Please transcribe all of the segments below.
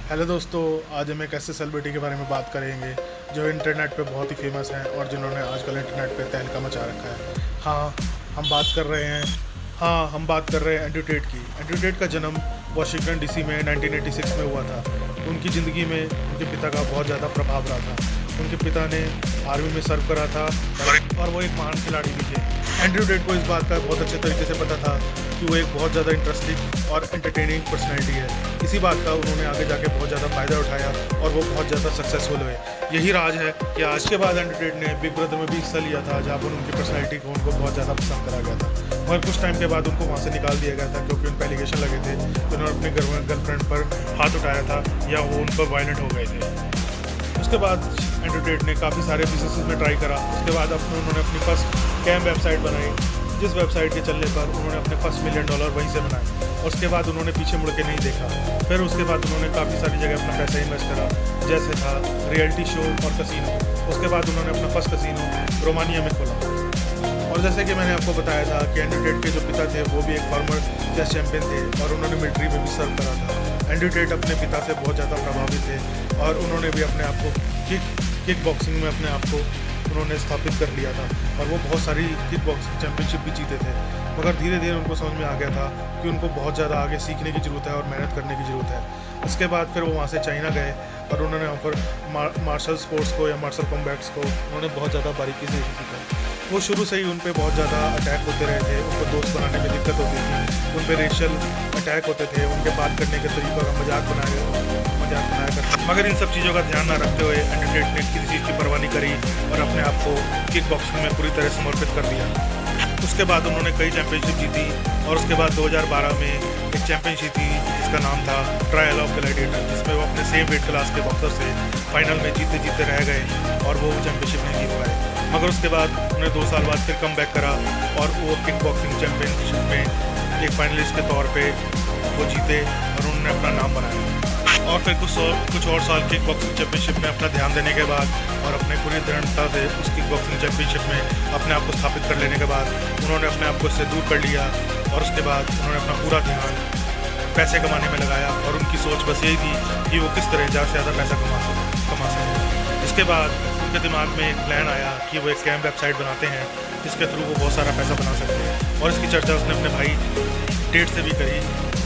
Hello दोस्तों, आज हम एक ऐसे सेलिब्रिटी के बारे में बात करेंगे जो इंटरनेट पे बहुत ही फेमस हैं और जिन्होंने आजकल इंटरनेट पे तहलका मचा रखा है। हाँ, हम बात कर रहे हैं हम बात कर रहे हैं एंड्रू टेट की। एंड्रू टेट का जन्म वाशिंगटन डीसी में 1986 में हुआ था। उनकी ज़िंदगी में उनके पिता का बहुत ज़्यादा प्रभाव रहा था। उनके पिता ने आर्मी में सर्व करा था और वो एक महान खिलाड़ी भी थे। एंड्रू टेट को इस बात का बहुत अच्छे तरीके से पता था कि वो एक बहुत ज़्यादा इंटरेस्टिंग और एंटरटेनिंग पर्सनैलिटी है। इसी बात का उन्होंने आगे जाके बहुत ज़्यादा फ़ायदा उठाया और वो बहुत ज़्यादा सक्सेसफुल हुए। यही राज है कि आज के बाद एंड्रू टेट ने बिग ब्रदर में भी हिस्सा लिया था, जहाँ पर उनकी पर्सनैलिटी को उनको बहुत ज़्यादा पसंद करा गया था। मगर कुछ टाइम के बाद उनको वहाँ से निकाल दिया गया था क्योंकि उन पर एलिगेशन लगे थे कि उन्होंने अपने गर्लफ्रेंड पर हाथ उठाया था या वो उन पर वायलेंट हो गए थे। उसके बाद एंड्रू टेट ने काफ़ी सारे बिजनेसेस में ट्राई करा। उसके बाद उन्होंने अपनी फर्स्ट कैम वेबसाइट बनाई, जिस वेबसाइट के चलने पर उन्होंने अपने फर्स्ट $1 मिलियन वहीं से बनाए। और उसके बाद उन्होंने पीछे मुड़ के नहीं देखा। फिर उसके बाद उन्होंने काफ़ी सारी जगह अपना पैसा इन्वेस्ट करा, जैसे था रियलिटी शो और कसिनो। उसके बाद उन्होंने अपना फर्स्ट कसिनो रोमानिया में खोला। और जैसे कि मैंने आपको बताया था कि एंड्रू टेट के जो पिता थे वो भी एक फॉर्मर चेस चैंपियन थे और उन्होंने मिलिट्री में भी सर्व करा था। एंड्रू टेट अपने पिता से बहुत ज़्यादा प्रभावित थे और उन्होंने भी अपने आप को किक बॉक्सिंग में अपने आप को उन्होंने स्थापित कर लिया था और वो बहुत सारी किक बॉक्सिंग चैंपियनशिप भी जीते थे। मगर धीरे धीरे उनको समझ में आ गया था कि उनको बहुत ज़्यादा आगे सीखने की ज़रूरत है और मेहनत करने की ज़रूरत है। उसके बाद फिर वो वहाँ से चाइना गए और उन्होंने वहाँ पर मार्शल स्पोर्ट्स को या मार्शल कॉम्बैट्स को उन्होंने बहुत ज़्यादा बारीकी से सीखा। वो शुरू से ही उन पर बहुत ज़्यादा अटैक होते रहे थे, उनको दोस्त बनाने में दिक्कत होती थी, उन पर रेशियल अटैक होते थे, उनके बात करने के तरीक़ों का मजाक बनाया करते। मगर इन सब चीज़ों का ध्यान न रखते हुए एंड्रू टेट ने किसी चीज़ की परवाह नहीं करी और अपने आप को किक बॉक्सिंग में पूरी तरह समर्पित कर दिया। उसके बाद उन्होंने कई चैंपियनशिप जीती और उसके बाद 2012 में एक चैंपियनशिप थी जिसका नाम था ट्रायल ऑफ ग्लैडिएटर, जिसमें वो अपने सेम वेट क्लास के बॉक्सर से फाइनल में जीते रह गए और वो चैंपियनशिप नहीं जीत पाए। मगर उसके बाद उन्हें 2 साल बाद फिर कम बैक करा और वो किक बॉक्सिंग चैंपियनशिप में एक फाइनलिस्ट के तौर पे वो जीते और उन्होंने अपना नाम बनाया। और फिर कुछ और साल किक बॉक्सिंग चैंपियनशिप में अपना ध्यान देने के बाद और अपने पूरी दृढ़ता से उस किक बॉक्सिंग चैंपियनशिप में अपने आप को स्थापित कर लेने के बाद उन्होंने अपने आप को इससे दूर कर लिया और उसके बाद उन्होंने अपना पूरा ध्यान पैसे कमाने में लगाया और उनकी सोच बस यही थी कि वो किस तरह ज़्यादा से ज़्यादा पैसा कमा सकें। इसके बाद उनके दिमाग में एक प्लान आया कि वो एक कैम वेबसाइट बनाते हैं जिसके थ्रू वो बहुत सारा पैसा बना सकते हैं और इसकी चर्चा उसने अपने भाई टेट से भी करी।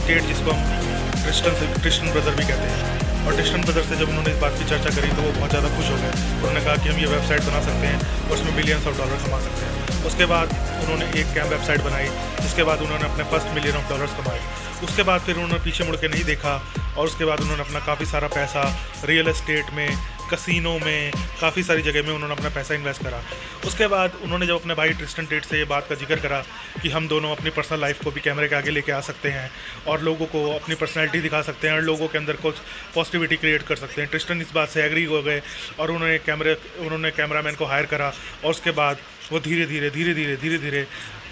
टेट जिसको हम क्रिस्टन ब्रदर भी कहते हैं। और क्रिस्टन ब्रदर से जब उन्होंने इस बात की चर्चा करी तो वो बहुत ज़्यादा खुश हो गए। उन्होंने कहा कि हम ये वेबसाइट बना सकते हैं और उसमें $बिलियंस कमा सकते हैं। उसके बाद उन्होंने एक कैम वेबसाइट बनाई जिसके बाद उन्होंने अपने फर्स्ट $1 मिलियन कमाए। उसके बाद फिर उन्होंने पीछे मुड़ के नहीं देखा और उसके बाद उन्होंने अपना काफ़ी सारा पैसा रियल एस्टेट में, कसिनो में, काफ़ी सारी जगह में उन्होंने अपना पैसा इन्वेस्ट करा। उसके बाद उन्होंने जब अपने भाई ट्रिस्टन टेट से ये बात का जिक्र करा कि हम दोनों अपनी पर्सनल लाइफ को भी कैमरे के आगे लेके आ सकते हैं और लोगों को अपनी पर्सनैलिटी दिखा सकते हैं और लोगों के अंदर कुछ पॉजिटिविटी क्रिएट कर सकते हैं, ट्रिस्टन इस बात से एग्री हो गए और उन्होंने कैमरामैन को हायर करा और उसके बाद वो धीरे धीरे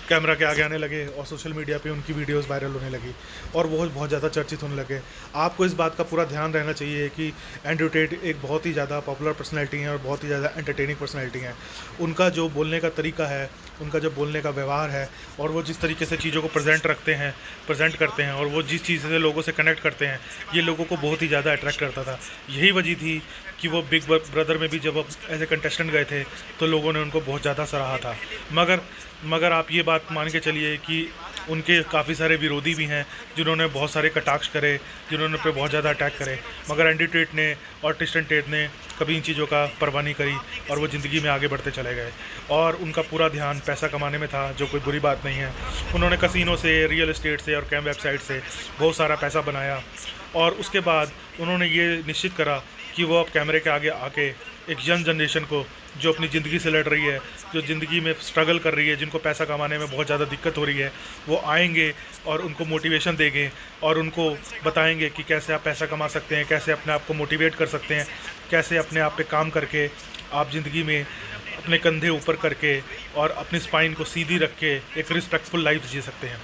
कैमरा के आगे आने लगे और सोशल मीडिया पे उनकी वीडियोस वायरल होने लगी और वो बहुत ज़्यादा चर्चित होने लगे। आपको इस बात का पूरा ध्यान रहना चाहिए कि एंड्रू टेट एक बहुत ही ज़्यादा पॉपुलर पर्सनैलिटी हैं और बहुत ही ज़्यादा एंटरटेनिंग पर्सनैलिटी हैं। उनका जो बोलने का तरीका है, उनका जो बोलने का व्यवहार है और वो जिस तरीके से चीज़ों को प्रेजेंट करते हैं और वो जिस चीज़ से लोगों से कनेक्ट करते हैं, ये लोगों को बहुत ही ज़्यादा अट्रैक्ट करता था। यही वजह थी कि वो बिग ब्रदर में भी जब एज ए कंटेस्टेंट गए थे तो लोगों ने उनको बहुत ज़्यादा सराहा था। मगर आप ये बात मान के चलिए कि उनके काफ़ी सारे विरोधी भी हैं जिन्होंने बहुत सारे कटाक्ष करे, जिन्होंने पे बहुत ज़्यादा अटैक करे। मगर एंड्रू टेट ने और ट्रिस्टन टेट ने कभी इन चीज़ों का परवाह नहीं करी और वो ज़िंदगी में आगे बढ़ते चले गए और उनका पूरा ध्यान पैसा कमाने में था, जो कोई बुरी बात नहीं है। उन्होंने कसिनो से, रियल एस्टेट से और कैम वेबसाइट से बहुत सारा पैसा बनाया और उसके बाद उन्होंने ये निश्चित करा कि वो अब कैमरे के आगे आके एक यंग जनरेशन को जो अपनी ज़िंदगी से लड़ रही है, जो ज़िंदगी में स्ट्रगल कर रही है, जिनको पैसा कमाने में बहुत ज़्यादा दिक्कत हो रही है, वो आएंगे और उनको मोटिवेशन देंगे और उनको बताएंगे कि कैसे आप पैसा कमा सकते हैं, कैसे अपने आप को मोटिवेट कर सकते हैं, कैसे अपने आप पे काम करके आप ज़िंदगी में अपने कंधे ऊपर करके और अपनी स्पाइन को सीधी रख के एक रिस्पेक्टफुल लाइफ जी सकते हैं।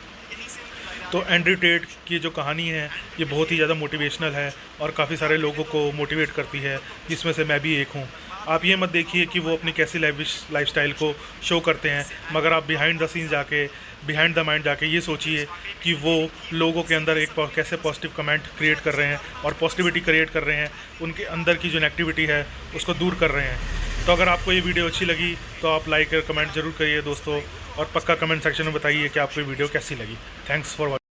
तो एंड्रू टेट की जो कहानी है ये बहुत ही ज़्यादा मोटिवेशनल है और काफ़ी सारे लोगों को मोटिवेट करती है, जिसमें से मैं भी एक हूँ। आप ये मत देखिए कि वो अपनी कैसी लाइफस्टाइल को शो करते हैं, मगर आप बिहाइंड द सीन जाके बिहाइंड द माइंड जाके ये सोचिए कि वो लोगों के अंदर एक कैसे पॉजिटिव कमेंट क्रिएट कर रहे हैं और पॉजिटिविटी क्रिएट कर रहे हैं, उनके अंदर की जो नेगेटिविटी है उसको दूर कर रहे हैं। तो अगर आपको ये वीडियो अच्छी लगी तो आप लाइक और कमेंट जरूर करिए दोस्तों, और पक्का कमेंट सेक्शन में बताइए कि आपको ये वीडियो कैसी लगी। Thanks for watching.